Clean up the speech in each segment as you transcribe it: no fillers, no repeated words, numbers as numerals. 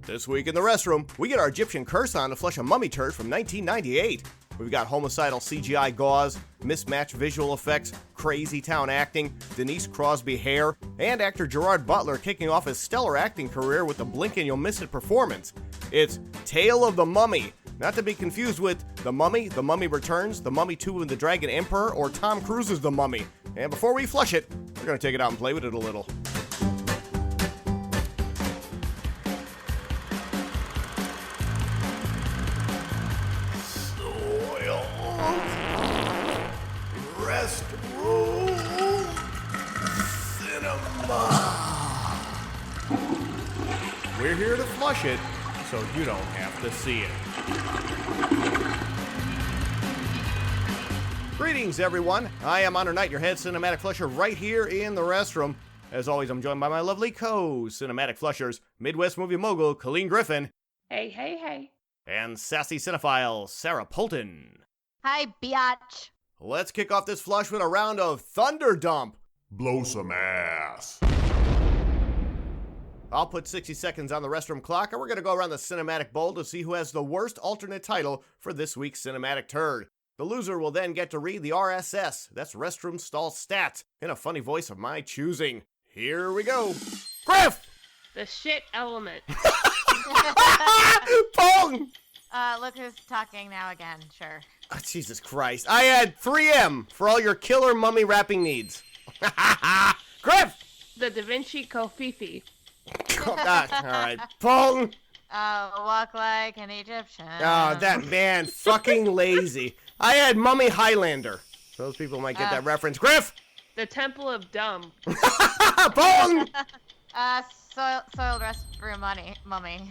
This week in the restroom, we get our Egyptian curse on to flush a mummy turd from 1998. We've got homicidal CGI gauze, mismatched visual effects, crazytown acting, Denise Crosby hair, and actor Gerard Butler kicking off his stellar acting career with the blink and you'll miss it performance. It's Tale of the Mummy, not to be confused with The Mummy Returns, The Mummy 2 and the Dragon Emperor, or Tom Cruise's The Mummy. And before we flush it, we're going to take it out and play with it a little. Restroom Cinema. We're here to flush it, so you don't have to see it. Greetings, everyone. I am Honor Knight, your head cinematic flusher, right here in the restroom. As always, I'm joined by my lovely co-cinematic flushers, Midwest movie mogul Colleen Griffin. Hey, hey, hey. And sassy cinephile Sarah Polton. Hi, biatch. Let's kick off this flush with a round of Thunder Dump. Blow some ass. I'll put 60 seconds on the restroom clock, and we're going to go around the cinematic bowl to see who has the worst alternate title for this week's cinematic turd. The loser will then get to read the RSS, that's Restroom Stall Stats, in a funny voice of my choosing. Here we go. Griff! The shit element. Pong! Look who's talking now again, sure. Oh, Jesus Christ. I had 3M for all your killer mummy wrapping needs. Griff! The Da Vinci Kofifi. All right. Pong! Walk like an Egyptian. Oh, that man, fucking lazy. I had Mummy Highlander. Those people might get that reference. Griff! The Temple of Dumb. Pong! Soiled restroom mummy.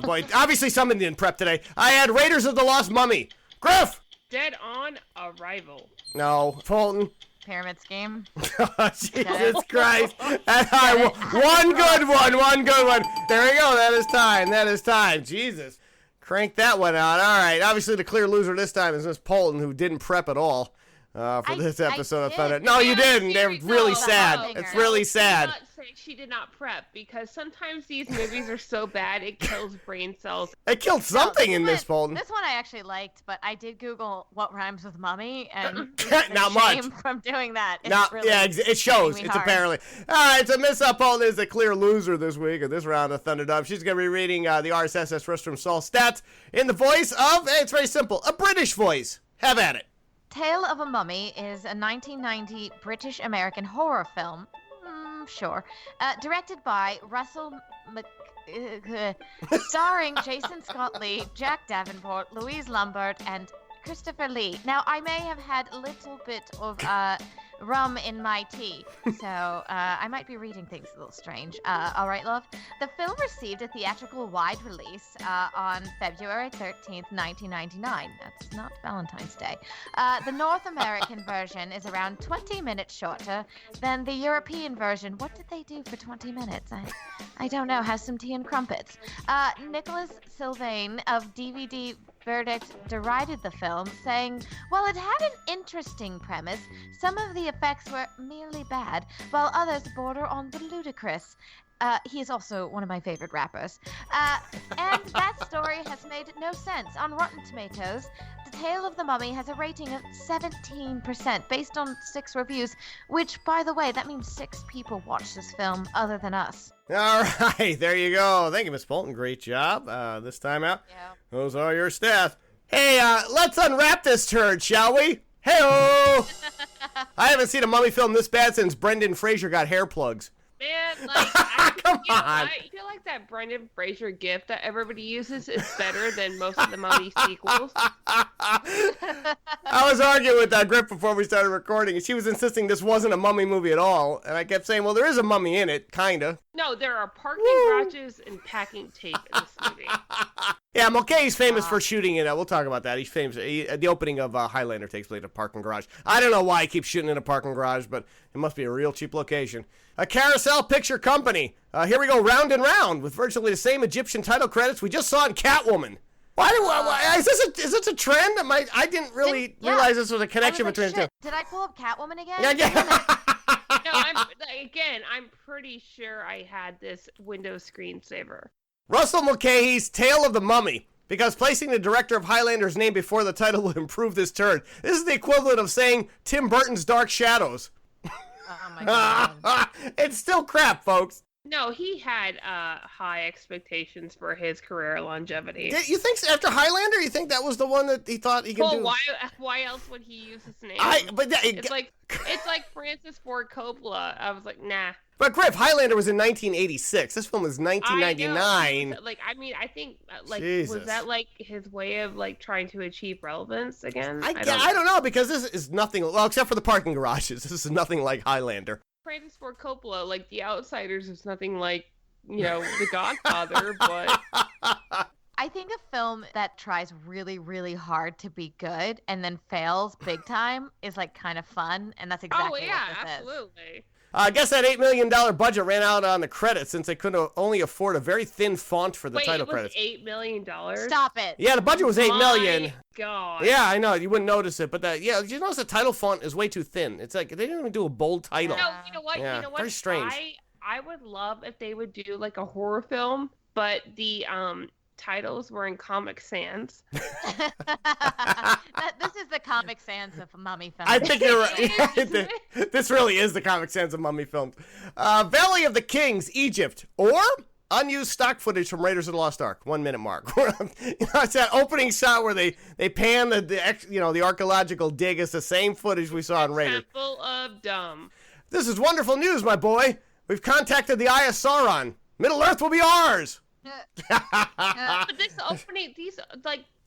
Boy, obviously someone didn't prep today. I had Raiders of the Lost Mummy. Griff! Dead on Arrival. No. Fulton. Pyramid Scheme. Oh, Jesus Christ. One good one. There we go. That is time. Jesus. Crank that one out. All right. Obviously, the clear loser this time is Miss Polton, who didn't prep at all for this episode of Thunder. No, you didn't. They're really sad. It's really sad. She did not prep, because sometimes these movies are so bad it kills brain cells. It killed something in Miss Polton. This one I actually liked, but I did Google what rhymes with mummy, and not much from doing that. It shows. It's apparently. All right, so Miss Polton is the clear loser this week of this round of Thunderdome. She's going to be reading the RSS Restroom Stall Stats in the voice of, it's very simple, a British voice. Have at it. Tale of a Mummy is a 1990 British-American horror film. Sure. Directed by Russell starring Jason Scott Lee, Jack Davenport, Louise Lombard, and Christopher Lee. Now, I may have had a little bit of rum in my tea, so I might be reading things a little strange. All right, love. The film received a theatrical wide release on February 13th, 1999. That's not Valentine's Day. The North American version is around 20 minutes shorter than the European version. What did they do for 20 minutes? I don't know. Have some tea and crumpets. Nicholas Sylvain of DVD Verdict derided the film, saying, while it had an interesting premise, some of the effects were merely bad, while others border on the ludicrous. He is also one of my favorite rappers. And that story has made no sense. On Rotten Tomatoes, The Tale of the Mummy has a rating of 17% based on 6 reviews, which, by the way, that means 6 people watched this film other than us. All right, there you go. Thank you, Miss Polton. Great job this time out. Yeah. Those are your stats. Hey, let's unwrap this turd, shall we? Hey-o! I haven't seen a mummy film this bad since Brendan Fraser got hair plugs. Man, like, Come on. I feel like that Brendan Fraser gift that everybody uses is better than most of the Mummy sequels. I was arguing with Griff before we started recording, and she was insisting this wasn't a mummy movie at all, and I kept saying, well, there is a mummy in it, kinda. No, there are parking garages and packing tape in this movie. Yeah, Mulcahy's famous for shooting in it. We'll talk about that. He's famous. The opening of Highlander takes place at a parking garage. I don't know why he keeps shooting in a parking garage, but it must be a real cheap location. A Carousel Picture Company. Here we go, round and round, with virtually the same Egyptian title credits we just saw in Catwoman. Why is this a trend? I didn't really realize this was a connection between the two. Did I pull up Catwoman again? Yeah. No, I'm pretty sure I had this Windows screensaver. Russell Mulcahy's Tale of the Mummy. Because placing the director of Highlander's name before the title would improve this turn. This is the equivalent of saying Tim Burton's Dark Shadows. Oh my god. It's still crap, folks. No, he had high expectations for his career longevity. You think after Highlander, you think that was the one that he thought he could do? Well, why else would he use his name? It's like Francis Ford Coppola. I was like, nah. But Griff, Highlander was in 1986. This film is 1999. I think Jesus. Was that like his way of like trying to achieve relevance again? I don't know, because this is nothing. Well, except for the parking garages, this is nothing like Highlander. Francis Ford Coppola, like The Outsiders, is nothing like The Godfather, but. I think a film that tries really, really hard to be good and then fails big time is like kind of fun, and that's exactly what this is. Absolutely. I guess that $8 million budget ran out on the credits since they couldn't only afford a very thin font for the title credits. $8 million? Stop it. Yeah, the budget was $8 million. God. Yeah, I know. You wouldn't notice it, but did you notice the title font is way too thin? It's like they didn't even do a bold title. No, you know what? Yeah, You know what? very strange. I would love if they would do like a horror film, but the titles were in Comic Sans. This is the Comic Sans of mummy films. I think you're right. This really is the Comic Sans of mummy films. Valley of the Kings, Egypt, or unused stock footage from Raiders of the Lost Ark. 1 minute mark. It's that opening shot where they pan the archaeological dig. It's the same footage we saw in Raiders. Temple of Dumb. This is wonderful news, my boy. We've contacted the Eye of Sauron. Middle Earth will be ours. But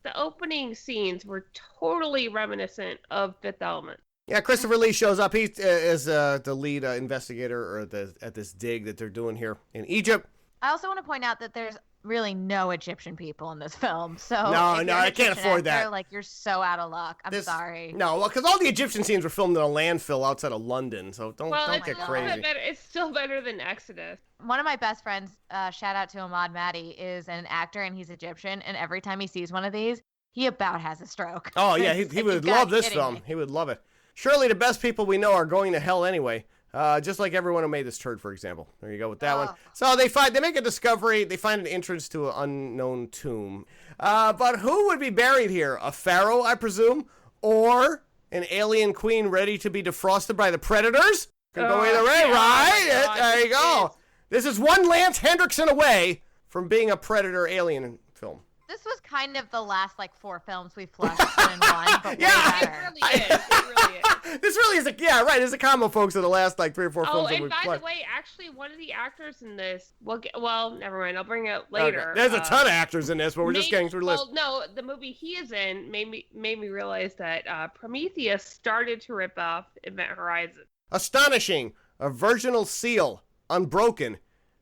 the opening scenes were totally reminiscent of Fifth Element. Yeah, Christopher Lee shows up. He is the lead investigator at this dig that they're doing here in Egypt. I also want to point out that there's really no Egyptian people in this film. So no, I can't afford that. Like, you're so out of luck. I'm sorry. No, well, because all the Egyptian scenes were filmed in a landfill outside of London, so don't get crazy. It's still better than Exodus. One of my best friends, shout out to Ahmad Madi, is an actor and he's Egyptian. And every time he sees one of these, he about has a stroke. Oh yeah, he would love this film. He would love it. Surely the best people we know are going to hell anyway. Just like everyone who made this turd, for example. There you go with that one. So they make a discovery. They find an entrance to an unknown tomb. But who would be buried here? A pharaoh, I presume, or an alien queen ready to be defrosted by the predators? Can go either way, right? There you go. This is one Lance Hendrickson away from being a predator alien film. This was kind of the last 4 films we flushed in one, but yeah, way better. It really is. This really is it's a combo, folks, of the last 3 or 4 films that we've flushed. Oh, and by the way, actually, one of the actors in this, well, never mind, I'll bring it up later. Okay. There's a ton of actors in this, but we're just getting through the list. Well, no, the movie he is in made me realize that Prometheus started to rip off Event Horizon. Astonishing, a virginal seal, unbroken.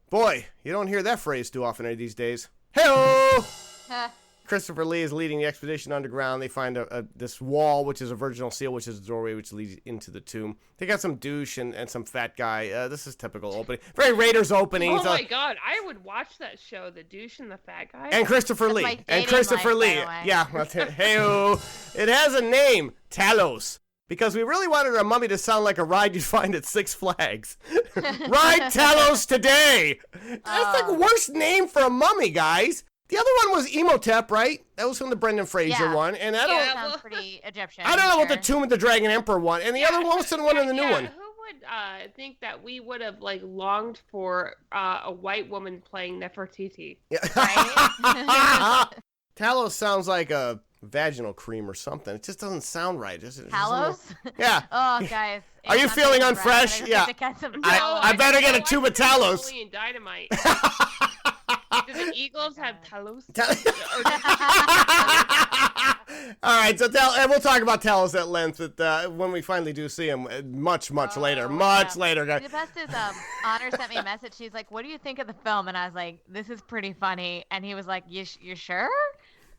Boy, you don't hear that phrase too often these days. Hey-o! Christopher Lee is leading the expedition underground. They find this wall, which is a virginal seal, which is a doorway which leads into the tomb. They got some douche and some fat guy. This is typical opening. Very Raiders opening. Oh my God, I would watch that show, The Douche and the Fat Guy. And Christopher Lee. Yeah. Hey-o. It has a name, Talos. Because we really wanted our mummy to sound like a ride you'd find at Six Flags. Ride Talos today. That's the worst name for a mummy, guys. The other one was Emotep, right? That was from the Brendan Fraser one. And that sounds pretty Egyptian. I don't know what the Tomb of the Dragon Emperor one. And the other one was the one in the new one. Who would think that we would have longed for a white woman playing Nefertiti? Yeah. Right? Talos sounds like a vaginal cream or something. It just doesn't sound right. Talos? Yeah. Oh, guys. Are you feeling unfresh? Yeah. I better get a tube of Talos. Dynamite. Do the Eagles have Talos? All right, and we'll talk about Talos at length when we finally do see him much later. Much later, guys. The best is Honor sent me a message. She's like, "What do you think of the film?" And I was like, "This is pretty funny." And he was like, "You sure?"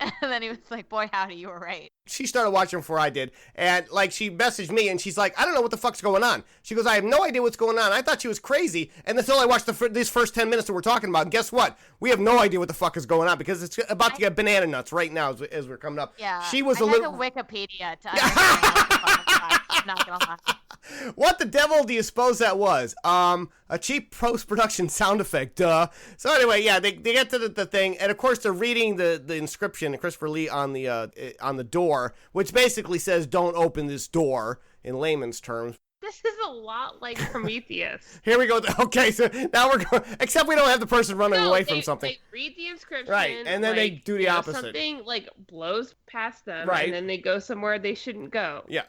And then he was like, "Boy, howdy, you were right." She started watching before I did, and she messaged me, and she's like, "I don't know what the fuck's going on." She goes, "I have no idea what's going on. I thought she was crazy, and until I watched these first 10 minutes that we're talking about. And guess what? We have no idea what the fuck is going on because it's about to get banana nuts right now as we're coming up." Yeah. She was a Wikipedia to understand what the fuck is going on. Not gonna lie. What the devil do you suppose that was? A cheap post-production sound effect, duh. So anyway, yeah, they get to the thing, and of course they're reading the inscription, Christopher Lee, on the door, which basically says, "Don't open this door," in layman's terms. This is a lot like Prometheus. Here we go. Okay, so now we're going, except we don't have the person running away from something. They read the inscription. Right, and then they do the opposite. Something like blows past them, right, and then they go somewhere they shouldn't go. Yeah.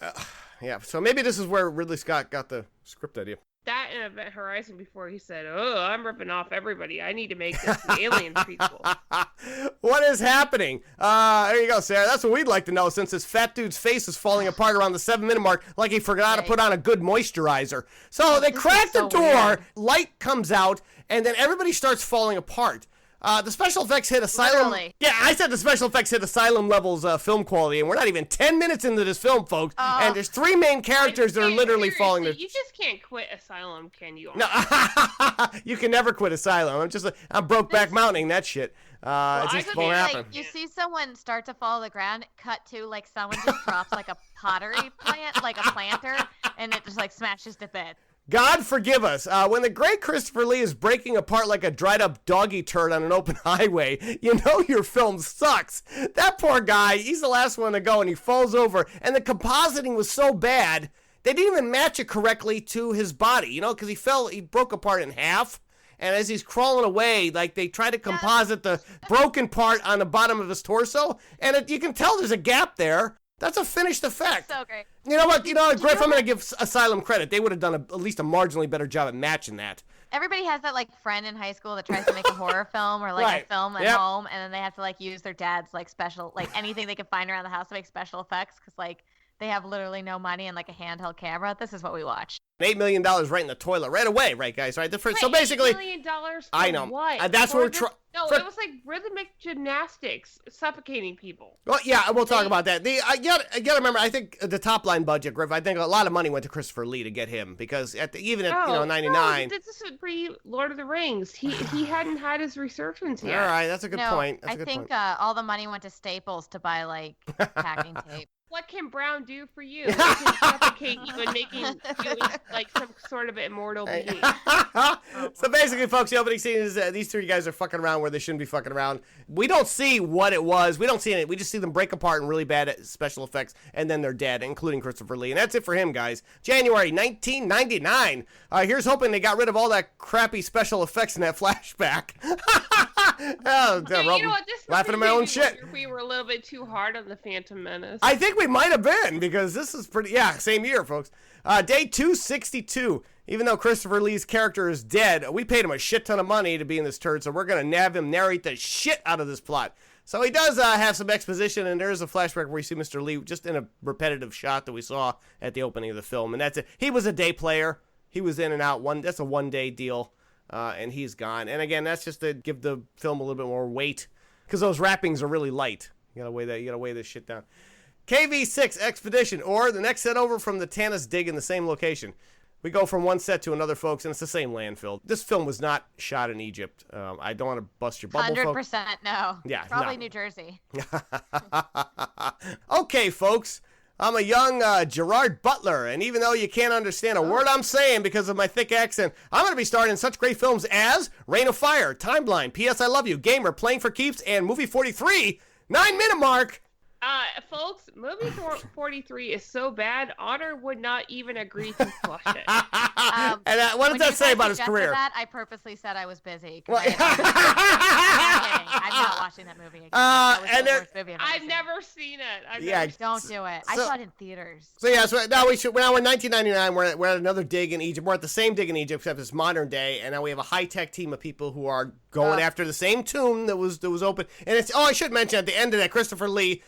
Yeah, so maybe this is where Ridley Scott got the script idea. That and Event Horizon before he said, "Oh, I'm ripping off everybody. I need to make this an alien prequel." What is happening? There you go, Sarah. That's what we'd like to know, since this fat dude's face is falling apart around the 7-minute mark, like he forgot to put on a good moisturizer. So they crack the door, weird. Light comes out, and then everybody starts falling apart. The special effects hit Asylum. Literally. Yeah, I said the special effects hit Asylum levels film quality, and we're not even 10 minutes into this film, folks. And there's 3 main characters that are literally falling. You just can't quit Asylum, can you? No, you can never quit Asylum. I'm Brokeback Mounting that shit. It just won't happen. Like, you see someone start to fall to the ground, cut to like someone just drops like a pottery plant, like a planter, and it just like smashes to bits. God forgive us. When the great Christopher Lee is breaking apart like a dried up doggy turd on an open highway, you know your film sucks. That poor guy, he's the last one to go, and he falls over. And the compositing was so bad, they didn't even match it correctly to his body, you know, because he broke apart in half. And as he's crawling away, like, they try to composite the broken part on the bottom of his torso, and you can tell there's a gap there. That's a finished effect. So great. You know what, Griff, I'm going to give Asylum credit. They would have done at least a marginally better job at matching that. Everybody has that like friend in high school that tries to make a horror film or like a film at home, and then they have to like use their dad's like special, like anything they can find around the house to make special effects, because like they have literally no money and like a handheld camera. This is what we watch. $8 million right in the toilet right away, right, guys? Right. So basically, $8 million for I know. What? That's what we're trying. No, it was like rhythmic gymnastics, suffocating people. Well, yeah, we'll talk about that. I gotta remember. I think the top line budget, Griff. I think a lot of money went to Christopher Lee to get him, because even at 99. No, this is pre Lord of the Rings. He hadn't had his resurgence yet. All right, that's a good point. I think all the money went to Staples to buy like packing tape. What can Brown do for you? He can suffocate you and making you like some sort of immortal being. So basically, folks, the opening scene is these 3 guys are fucking around where they shouldn't be fucking around. We don't see what it was. We don't see it. We just see them break apart in really bad special effects, and then they're dead, including Christopher Lee. And that's it for him, guys. January 1999. Here's hoping they got rid of all that crappy special effects in that flashback. You know what? Laughing at my own shit. We were a little bit too hard on the Phantom Menace. I think we might have been, because this is pretty, same year, folks. Day 262. Even though Christopher Lee's character is dead, we paid him a shit ton of money to be in this turd, so we're going to have him narrate the shit out of this plot. So he does have some exposition, and there is a flashback where we see Mr. Lee just in a repetitive shot that we saw at the opening of the film, and that's it. He was a day player. He was in and out. That's a one-day deal, and he's gone. And again, that's just to give the film a little bit more weight, because those wrappings are really light. You gotta weigh this shit down. KV6 Expedition, or the next set over from the Tanis dig in the same location. We go from one set to another, folks, and it's the same landfill. This film was not shot in Egypt. I don't want to bust your bubble, 100% folks. No. Yeah, probably New Jersey. Okay, folks. I'm a young Gerard Butler, and even though you can't understand a word I'm saying because of my thick accent, I'm going to be starring in such great films as Rain of Fire, Timeline, P.S. I Love You, Gamer, Playing for Keeps, and Movie 43, 9-minute mark. Folks, movie 43 is so bad, Honor would not even agree to flush it. And what does that say about his career? That, I purposely said I was busy. I'm not watching that movie again. I've never seen it. Don't do it. I saw it in theaters. So now we're in 1999. We're at another dig in Egypt. We're at the same dig in Egypt, except it's modern day, and now we have a high-tech team of people who are going after the same tomb that was open. And it's I should mention at the end of that, Christopher Lee,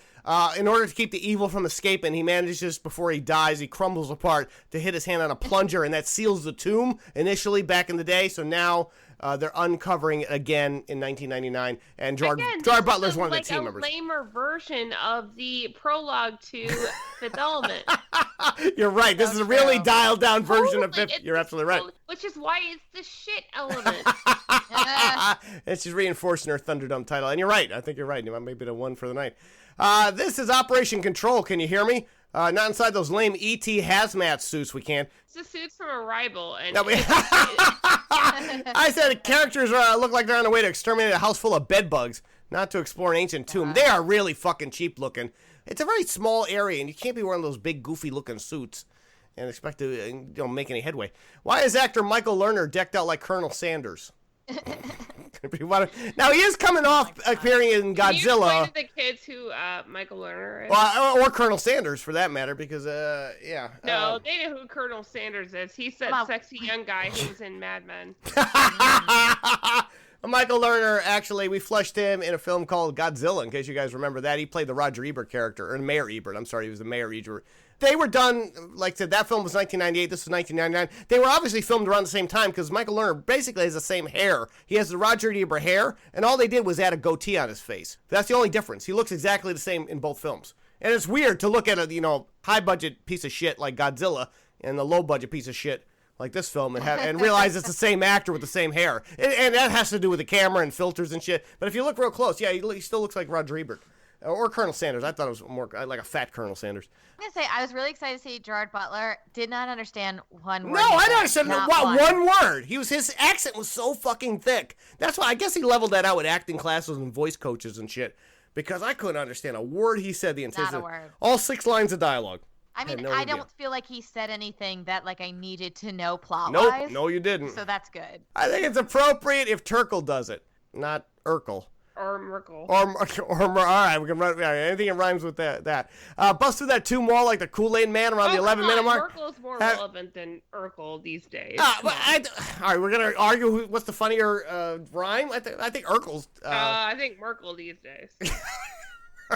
in order to keep the evil from escaping, he manages, before he dies, he crumbles apart to hit his hand on a plunger, and that seals the tomb initially back in the day. So now they're uncovering it again in 1999, and Gerard Butler's one of the team members. It's a lamer version of the prologue to Fifth Element. You're right. This is a really dialed down version of Fifth. You're absolutely right. Which is why it's the shit element. It's just reinforcing her Thunderdome title. And you're right. I think you're right. Maybe the one for the night. This is Operation Control. Can you hear me? Not inside those lame E.T. hazmat suits, we can't. It's the suits from Arrival. And No, I said characters look like they're on their way to exterminate a house full of bedbugs, not to explore an ancient tomb. They are really fucking cheap looking. It's a very small area, and you can't be wearing those big, goofy-looking suits and expect to make any headway. Why is actor Michael Lerner decked out like Colonel Sanders? Now, he is coming off appearing in Godzilla. Can you explain to the kids who Michael Lerner is? Well, or Colonel Sanders, for that matter, because, yeah. No, they know who Colonel Sanders is. He's that sexy young guy who was in Mad Men. Michael Lerner, actually, we flushed him in a film called Godzilla, in case you guys remember that. He played the Roger Ebert character, or Mayor Ebert. I'm sorry, he was the Mayor Ebert. They were done, like I said, that film was 1998, this was 1999. They were obviously filmed around the same time because Michael Lerner basically has the same hair. He has the Roger Ebert hair, and all they did was add a goatee on his face. That's the only difference. He looks exactly the same in both films. And it's weird to look at a, high-budget piece of shit like Godzilla and a low-budget piece of shit like this film and realize it's the same actor with the same hair. And that has to do with the camera and filters and shit. But if you look real close, yeah, he still looks like Roger Ebert. Or Colonel Sanders. I thought it was more like a fat Colonel Sanders. I'm going to say, I was really excited to see Gerard Butler. Did not understand one word. No, I don't understand one word. His accent was so fucking thick. That's why I guess he leveled that out with acting classes and voice coaches and shit. Because I couldn't understand a word he said the entire time. Not a word. All 6 lines of dialogue. I mean, I don't feel like he said anything that I needed to know plot-wise. Nope, no you didn't. So that's good. I think it's appropriate if Turkle does it, not Urkel. Or Merkel. All right, we can run anything that rhymes with that. Bust through that tomb wall like the Kool-Aid Man around the 11-minute mark. Merkel's more relevant than Urkel these days. All right, we're gonna argue what's the funnier rhyme. I think Urkel's. I think Merkel these days.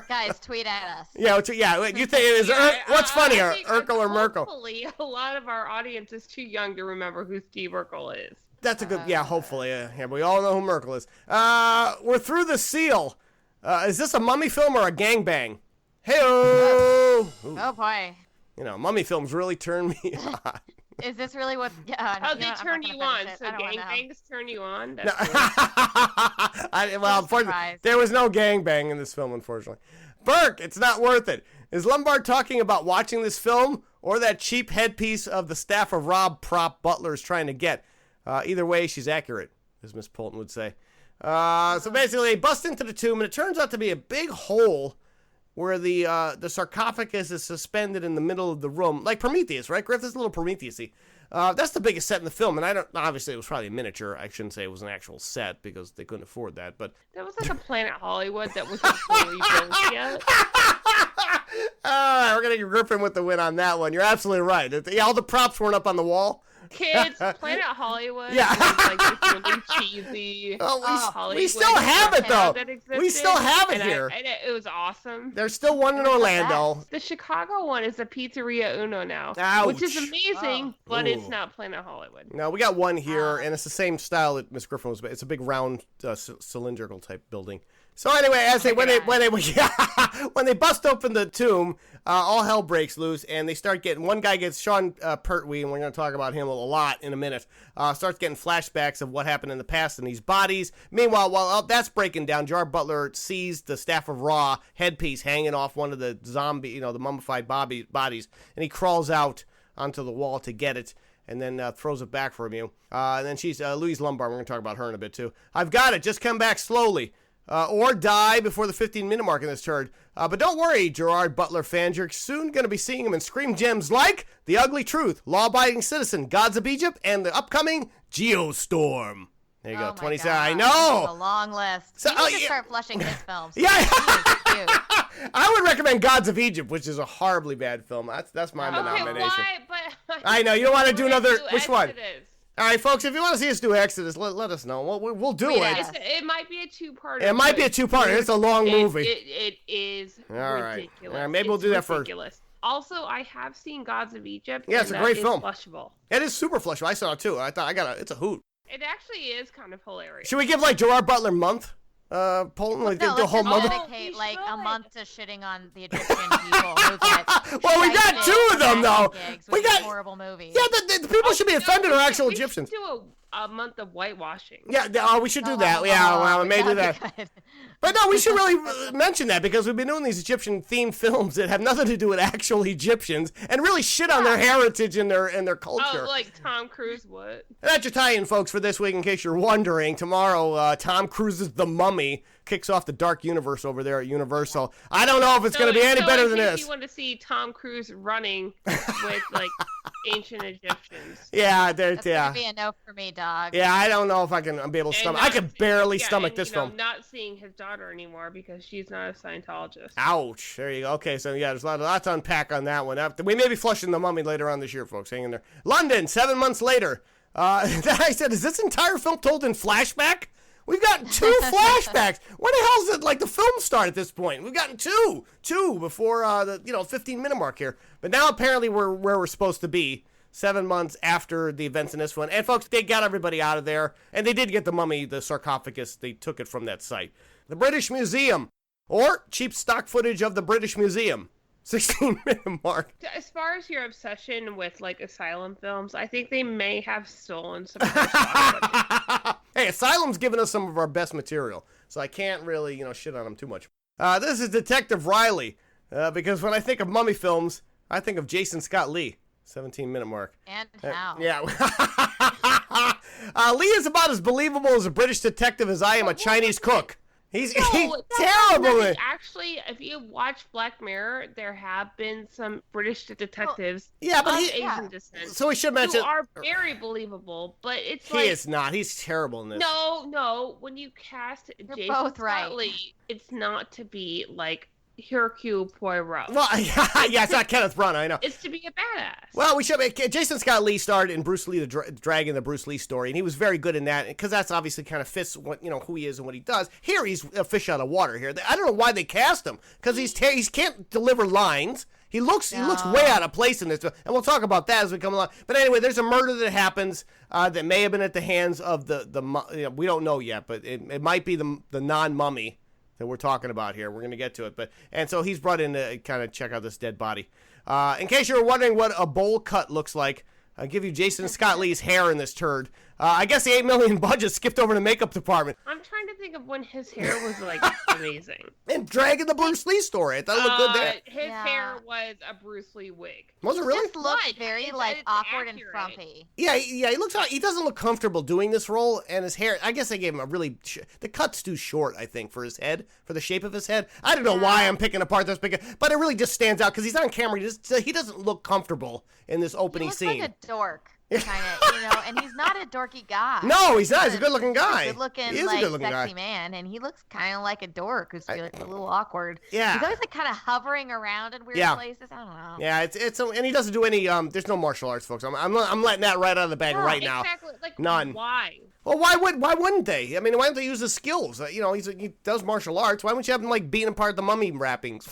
Guys, tweet at us. Yeah. You think what's funnier, Urkel or Merkel? Hopefully, a lot of our audience is too young to remember who Steve Urkel is. That's a good, hopefully. Yeah, we all know who Merkel is. We're through the seal. Is this a mummy film or a gangbang? Hey-oh! Oh, boy. Mummy films really turn me on. Is this really what... they turn you on, so gangbangs turn you on? That's unfortunately, there was no gangbang in this film, unfortunately. Burke, it's not worth it. Is Lombard talking about watching this film or that cheap headpiece of the Staff of Rob prop Butler is trying to get? Either way, she's accurate, as Miss Polton would say. So basically, they bust into the tomb, and it turns out to be a big hole where the sarcophagus is suspended in the middle of the room, like Prometheus, right, Griff? This is a little Prometheus-y. That's the biggest set in the film, and obviously it was probably a miniature. I shouldn't say it was an actual set because they couldn't afford that, but... That was like a Planet Hollywood that wasn't fully built yet. We're going to give Griffin with the win on that one. You're absolutely right. All the props weren't up on the wall. Kids, Planet Hollywood. Yeah. Was like this really cheesy. We still have it though. We still have it here. It was awesome. There's still one in Orlando. The Chicago one is a Pizzeria Uno now, which is amazing, but it's not Planet Hollywood. No, we got one here, and it's the same style that Miss Griffin was. It's a big round, cylindrical type building. So anyway, when they bust open the tomb, all hell breaks loose, and they start getting. One guy gets Sean Pertwee, and we're going to talk about him a lot in a minute. Starts getting flashbacks of what happened in the past in these bodies. Meanwhile, while that's breaking down, Gerard Butler sees the Staff of Ra headpiece hanging off one of the zombie, the mummified bodies, and he crawls out onto the wall to get it. And then throws it back from you. And then she's Louise Lombard. We're going to talk about her in a bit too. I've got it. Just come back slowly. Or die before the 15-minute mark in this turd. But don't worry, Gerard Butler fans. You're soon going to be seeing him in scream gems like The Ugly Truth, Law-Abiding Citizen, Gods of Egypt, and the upcoming Geostorm. There you go, 27. I know. A long list. So, you need to start flushing his films. Yeah. I would recommend Gods of Egypt, which is a horribly bad film. That's my nomination. Why? But I know. You don't want to do another... Which one? Exodus. All right, folks, if you want to see us do Exodus, let us know. We'll do it. It might be a two-parter. It might be a two-parter. It's a long movie. It is ridiculous. All right, maybe we'll do that first. Also, I have seen Gods of Egypt. Yeah, it's a great film. Flushable. It is super flushable. I saw it too. It's a hoot. It actually is kind of hilarious. Should we give Gerard Butler month? Polton, do a whole month. Dedicate a month to shitting on the Egyptian people. Well, we got two of them though. We got horrible movies. Yeah, the people should be offended are actual Egyptians. Do a month of whitewashing. Yeah, we should do that. Yeah, well, we may do that. But no, we should really mention that because we've been doing these Egyptian-themed films that have nothing to do with actual Egyptians and really shit on their heritage and their culture. Oh, like Tom Cruise would. That's your tie-in, folks, for this week, in case you're wondering. Tomorrow, Tom Cruise's The Mummy kicks off the dark universe over there at Universal. I don't know if it's going to be any better than this. You want to see Tom Cruise running with, like, ancient Egyptians. Yeah, that's going to be a no for me, dog. Yeah, I don't know if I can be able to stomach. I can barely stomach this film. Not seeing his daughter anymore because she's not a Scientologist. Ouch. There you go. Okay, so yeah, there's a lot to unpack on that one. We may be flushing The Mummy later on this year, folks. Hang in there. London, 7 months later. I said, is this entire film told in flashback? We've gotten 2 flashbacks. When the hell is it like the film start at this point? We've gotten two before the 15-minute mark here. But now apparently we're where we're supposed to be, 7 months after the events in this one. And folks, they got everybody out of there, and they did get the mummy, the sarcophagus. They took it from that site. The British Museum, or cheap stock footage of the British Museum. 16-minute mark. As far as your obsession with, like, asylum films, I think they may have stolen some of their stock. Hey, Asylum's given us some of our best material, so I can't really, shit on them too much. This is Detective Riley, because when I think of mummy films, I think of Jason Scott Lee. 17-minute mark. And how? Yeah. Lee is about as believable as a British detective as I am a Chinese cook. He's terrible. Actually, if you watch Black Mirror, there have been some British detectives but of Asian descent. So we should mention who are very believable, but it's he is not. He's terrible in this. No. When you cast Jason Scott Lee, it's not to be like Hercule Poirot. Well, yeah, it's not Kenneth Branagh, I know. It's to be a badass. Well, we should. Jason Scott Lee starred in Bruce Lee, the Dragon, the Bruce Lee story, and he was very good in that because that's obviously kind of fits what who he is and what he does. Here, he's a fish out of water. Here, I don't know why they cast him because he can't deliver lines. He looks way out of place in this, and we'll talk about that as we come along. But anyway, there's a murder that happens that may have been at the hands of the we don't know yet, but it might be the non-mummy that we're talking about here. We're going to get to it. And so he's brought in to kind of check out this dead body. In case you were wondering what a bowl cut looks like, I'll give you Jason Scott Lee's hair in this turd. I guess the $8 million budget skipped over the makeup department. I'm trying to think of when his hair was, like, amazing. And Dragon the Bruce Lee story. I thought it looked good there. His hair was a Bruce Lee wig. Was it really? It just looks very, awkward and frumpy. Yeah, he doesn't look comfortable doing this role, and his hair, I guess they gave him a really, the cut's too short, I think, for his head, for the shape of his head. I don't know why I'm picking apart this big, but it really just stands out, because he's on camera, he doesn't look comfortable in this opening scene. He looks like a dork. Kind of, and he's not a dorky guy. No, he's not. He's a good-looking guy. He is a good-looking sexy man, and he looks kind of like a dork who's a little awkward. Yeah, he's always kind of hovering around in weird places. I don't know. Yeah, it's and he doesn't do any. There's no martial arts, folks. I'm letting that right out of the bag right now. Exactly. Like, none. Why? Well, why wouldn't they? I mean, why don't they use his skills? He does martial arts. Why wouldn't you have him like beating apart the mummy wrappings?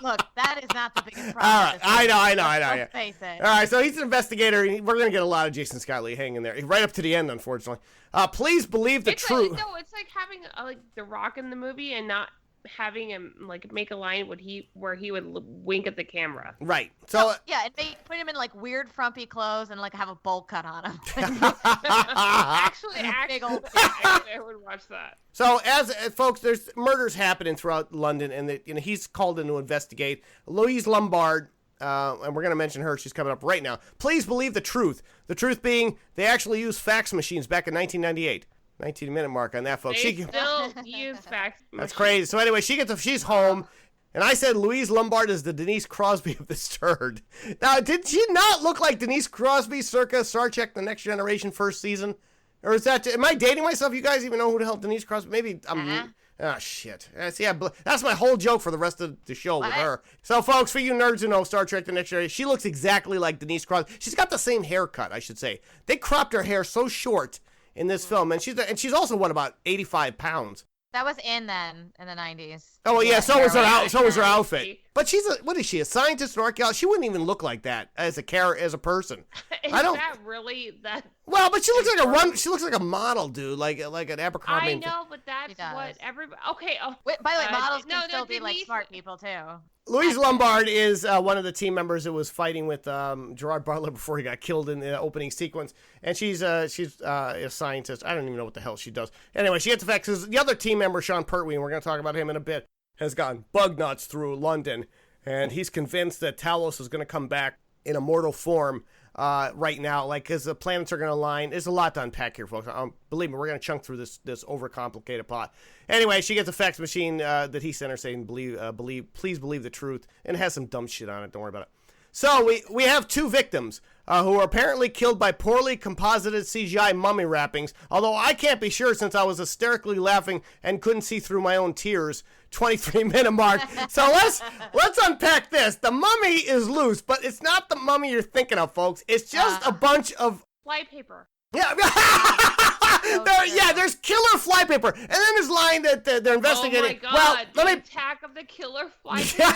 Look, that is not the biggest problem. All right, I know. Let's face it. All right, so he's an investigator. We're gonna get a lot of Jason Scott Lee hanging there, right up to the end, unfortunately. Please believe the truth. It's like having like The Rock in the movie and not having him like make a line where he would wink at the camera. Right. So and they put him in like weird frumpy clothes and like have a bowl cut on him. actually, I would watch that. So as folks, there's murders happening throughout London, and he's called in to investigate. Louise Lombard. And we're going to mention her. She's coming up right now. Please believe the truth. The truth being, they actually used fax machines back in 1998. 19-minute mark on that, folks. They still use fax machines. That's crazy. So anyway, she's home, and I said Louise Lombard is the Denise Crosby of this turd. Now, did she not look like Denise Crosby circa Star Trek: The Next Generation first season? Or is that, am I dating myself? You guys even know who the hell Denise Crosby? Maybe I'm... Oh, shit. See, that's my whole joke for the rest of the show with her. So, folks, for you nerds who know Star Trek: The Next Generation, she looks exactly like Denise Crosby. She's got the same haircut, I should say. They cropped her hair so short in this film, and she's also, about 85 pounds. That was in the 90s. Oh, well, yeah, so was her outfit. But what is she, a scientist or archaeologist? She wouldn't even look like that as a person. Is that really that? Well, but she looks like a model, dude, like an Abercrombie. I know, but that's what everybody. Okay. Oh, by the way, models can still be like smart people too. Louise Lombard is one of the team members that was fighting with Gerard Butler before he got killed in the opening sequence, and she's a scientist. I don't even know what the hell she does. Anyway, she gets effects because the other team member, Sean Pertwee, and we're going to talk about him in a bit, has gone bug nuts through London, and he's convinced that Talos is going to come back in a mortal form right now, like, because the planets are going to align. There's a lot to unpack here, folks. Believe me, we're going to chunk through this overcomplicated plot. Anyway, she gets a fax machine that he sent her saying, please believe the truth, and it has some dumb shit on it. Don't worry about it. So we have two victims who were apparently killed by poorly composited CGI mummy wrappings, although I can't be sure since I was hysterically laughing and couldn't see through my own tears. 23-minute mark. So let's unpack this. The mummy is loose, but it's not the mummy you're thinking of, folks. It's just a bunch of flypaper. Yeah. There's killer flypaper. And then there's line that they're investigating. Oh my God, attack of the killer flypaper.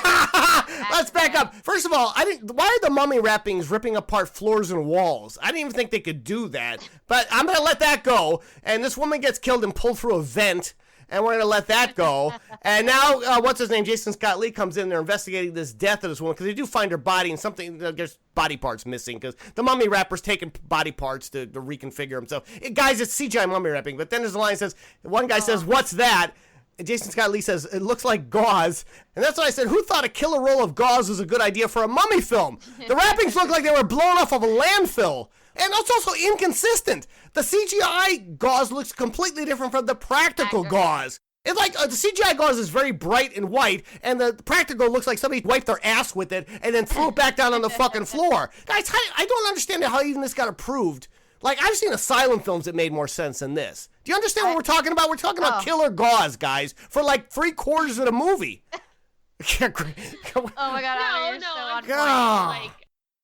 Let's back up. First of all, why are the mummy wrappings ripping apart floors and walls? I didn't even think they could do that. But I'm going to let that go. And this woman gets killed and pulled through a vent. And we're going to let that go. And now, what's his name? Jason Scott Lee comes in. They're investigating this death of this woman because they do find her body and something. There's body parts missing because the mummy wrapper's taking body parts to reconfigure himself. Guys, it's CGI mummy wrapping. But then there's a line that says, one guy says, "What's that?" And Jason Scott Lee says, "It looks like gauze." And that's what I said. Who thought a killer roll of gauze was a good idea for a mummy film? The wrappings look like they were blown off of a landfill. And it's also inconsistent. The CGI gauze looks completely different from the practical gauze. It's like the CGI gauze is very bright and white, and the practical looks like somebody wiped their ass with it and then threw it back down on the fucking floor. Guys, I don't understand how even this got approved. Like, I've seen asylum films that made more sense than this. Do you understand what we're talking about? We're talking about killer gauze, guys, for like 3/4 of the movie. Oh my God, God.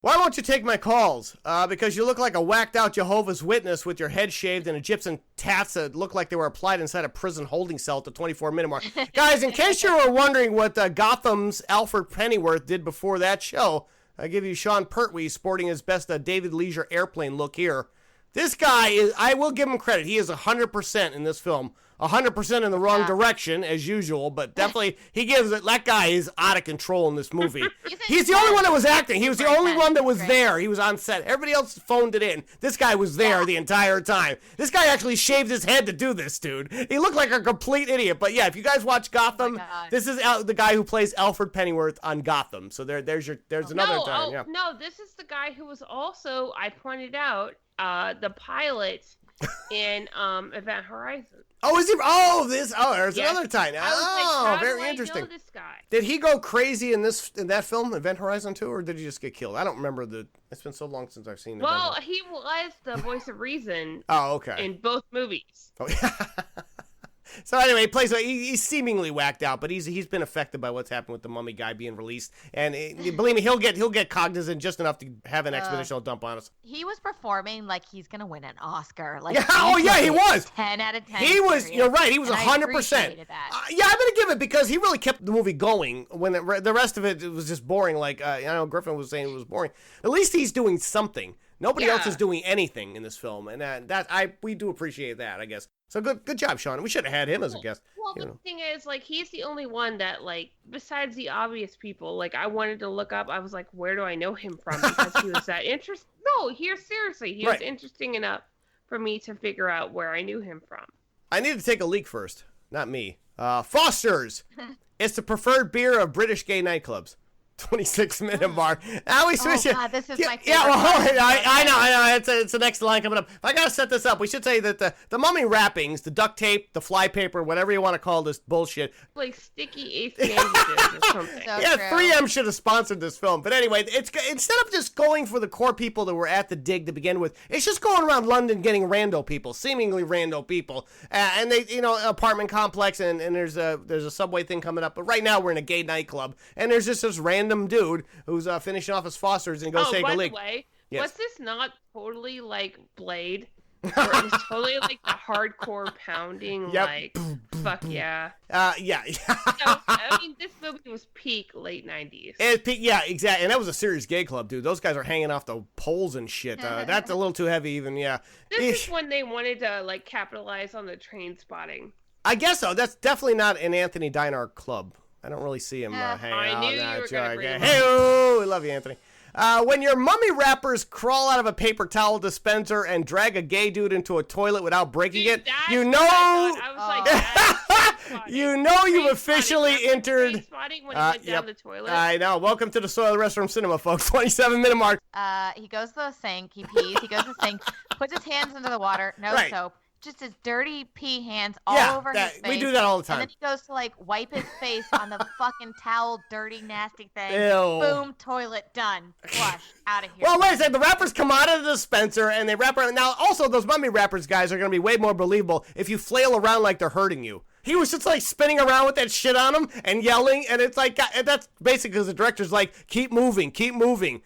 Why won't you take my calls? Because you look like a whacked-out Jehovah's Witness with your head shaved and Egyptian tats that look like they were applied inside a prison holding cell at the 24-minute mark. Guys, in case you were wondering what Gotham's Alfred Pennyworth did before that show, I give you Sean Pertwee sporting his best David Leisure airplane look here. This guy is, I will give him credit, he is 100% in this film. 100% in the wrong direction, as usual, but definitely he gives it. That guy is out of control in this movie. He's the only one that was acting. He was the only one that was there. He was on set. Everybody else phoned it in. This guy was there the entire time. This guy actually shaved his head to do this, dude. He looked like a complete idiot. But yeah, if you guys watch Gotham, this is the guy who plays Alfred Pennyworth on Gotham. So there's another time. Yeah. No, this is the guy who was also, I pointed out, the pilot in Event Horizon. Oh, is he? Oh, there's another time. Very interesting. I know this guy? Did he go crazy in that film, Event Horizon 2, or did he just get killed? I don't remember it's been so long since I've seen it. Well, he was the voice of reason. Oh, okay. In both movies. Oh, yeah. So anyway, he plays. He's seemingly whacked out, but he's been affected by what's happened with the mummy guy being released. And believe me, he'll get cognizant just enough to have an expeditional dump on us. He was performing like he's gonna win an Oscar. Like, he was 10 out of 10. He was. You're right. He was 100%. I'm gonna give it because he really kept the movie going when the rest of it was just boring. Like I know Griffin was saying it was boring. At least he's doing something. Nobody else is doing anything in this film, and we do appreciate that, I guess. So good job, Sean. We should have had him as a guest. Well, the thing is, like, he's the only one that, like, besides the obvious people, like, I wanted to look up. I was like, where do I know him from? Because he was that interesting. No, seriously, he was interesting enough for me to figure out where I knew him from. I need to take a leak first, not me. Foster's. It's the preferred beer of British gay nightclubs. 26-minute mark. Now we switch it. God, this is my favorite. Yeah, I know. It's the next line coming up. I gotta set this up. We should say that the mummy wrappings, the duct tape, the flypaper, whatever you want to call this bullshit, like sticky ace bandages or something. So yeah, true. 3M should have sponsored this film. But anyway, it's instead of just going for the core people that were at the dig to begin with, it's just going around London getting rando people, seemingly rando people, and they, apartment complex, and there's a subway thing coming up. But right now we're in a gay nightclub, and there's just this random dude who's finishing off his Fosters and goes take a leak. By the way, was this not totally like Blade? where it was totally like the hardcore pounding, like, fuck yeah. Yeah. So, I mean, this movie was peak late 90s. Yeah, exactly. And that was a serious gay club, dude. Those guys are hanging off the poles and shit. That's a little too heavy even, yeah. This is when they wanted to, like, capitalize on the train spotting. I guess so. That's definitely not an Anthony Deinar club. I don't really see him hanging out. I knew you were going to bring him up. Hey, we love you, Anthony. When your mummy wrappers crawl out of a paper towel dispenser and drag a gay dude into a toilet without breaking it, you know, you know you've officially entered. When he went down the toilet. I know. Welcome to the Soil Restroom Cinema, folks. 27-minute mark. He goes to the sink. He pees. He goes to the sink. Puts his hands into the water. No soap. Just his dirty pee hands all over his face. We do that all the time. And then he goes to like wipe his face on the fucking towel, dirty, nasty thing. Ew. Boom, toilet, done. Flush, out of here. Well, wait a second. The wrappers come out of the dispenser and they wrap around. Now, also, those mummy wrappers guys are going to be way more believable if you flail around like they're hurting you. He was just like spinning around with that shit on him and yelling, and it's like, that's basically because the director's like, keep moving, keep moving.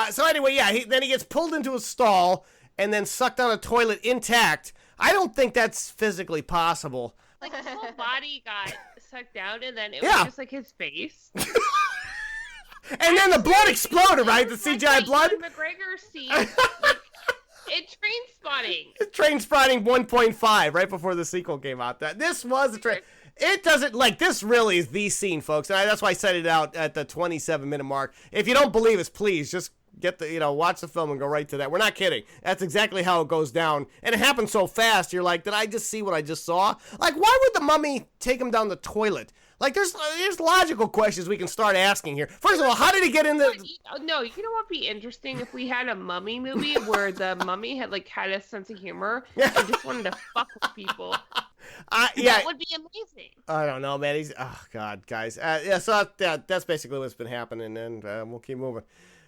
So anyway, yeah, then he gets pulled into a stall and then sucked on a toilet intact. I don't think that's physically possible. Like his whole body got sucked down, and then it was just like his face. And then the blood exploded, right? The CGI blood. McGregor scene, like, it train spotting. Train spotting 1.5 right before the sequel came out. This was a train. It doesn't, like, this really is the scene, folks. And that's why I set it out at the 27-minute mark. If you don't believe us, please just get watch the film and go right to that. We're not kidding. That's exactly how it goes down. And it happened so fast, you're like, did I just see what I just saw? Like, why would the mummy take him down the toilet? Like, there's logical questions we can start asking here. First of all, how did he get in the... No, you know what would be interesting if we had a mummy movie where the mummy had a sense of humor and just wanted to fuck with people. That would be amazing. I don't know, man. Oh, God, guys. So that's basically what's been happening, and we'll keep moving.